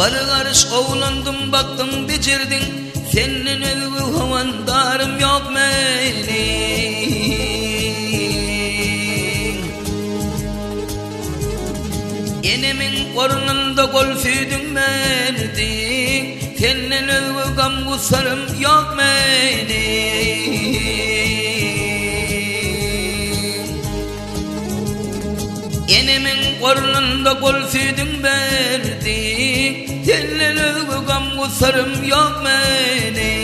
Barı karış oğlandım baktım bicirdin, senin özgü havandarım yok benim. Enemin kornunda gol süydün verdin, senin özgü gamgusarım yok benim. Enemin kornunda gol süydün verdin, senin özgü gamgusarım yok benim.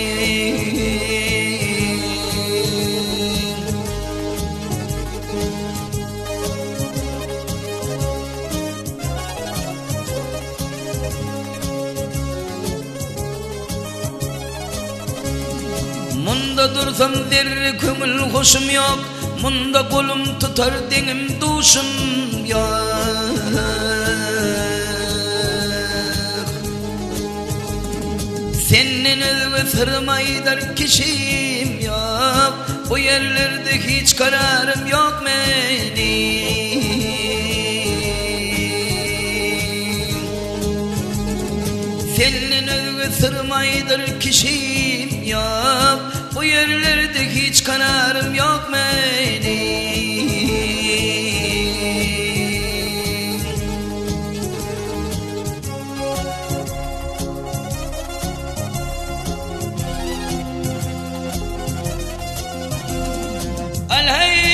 Munda dursam zerre kömül hoşum yok, munda kolum tutar denim duşum yok. Senin özgü sırmaydar kişim yok, bu yerlerde hiç kararım yok benim. Senin özgü sırmaydar kişim yok, bu yerlerde hiç kararım yok benim. Alhey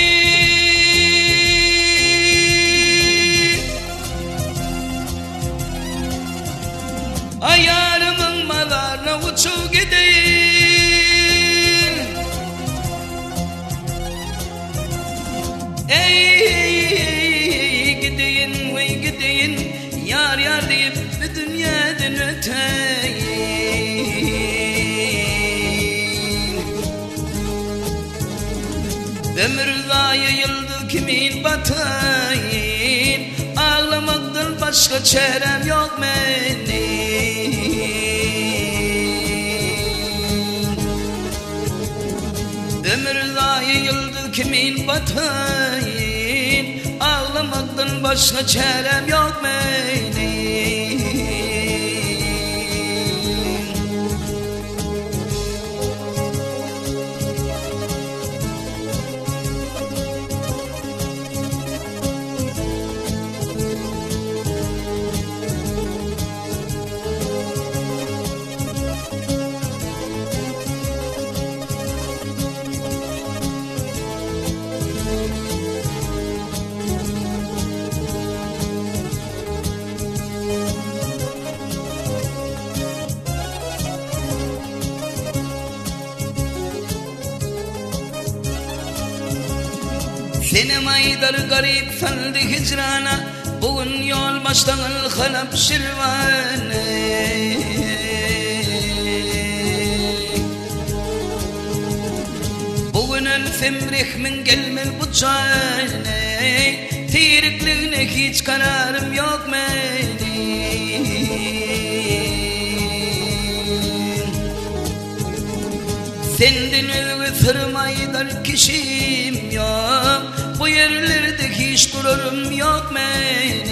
ayarımın malarına uçu gideyim. Ey gideyim vay gideyim, yar yar deyip bir dünyadan öteyim. Ömür yayıldı kimin batayım, ağlamaktan başka çarem yok benim. Ömür yayıldı kimin batayım, ağlamaktan başka çarem yok benim. Senem aydar garip saldı hicrana, bugün yol baştan halap şirvane. Bugün ölsem rehmin gelmel bu cane, tirikliğine hiç kararım yok benim. Senden özgü sırmaydar kişim yok, bu yerlerde hiç durarım yok benim.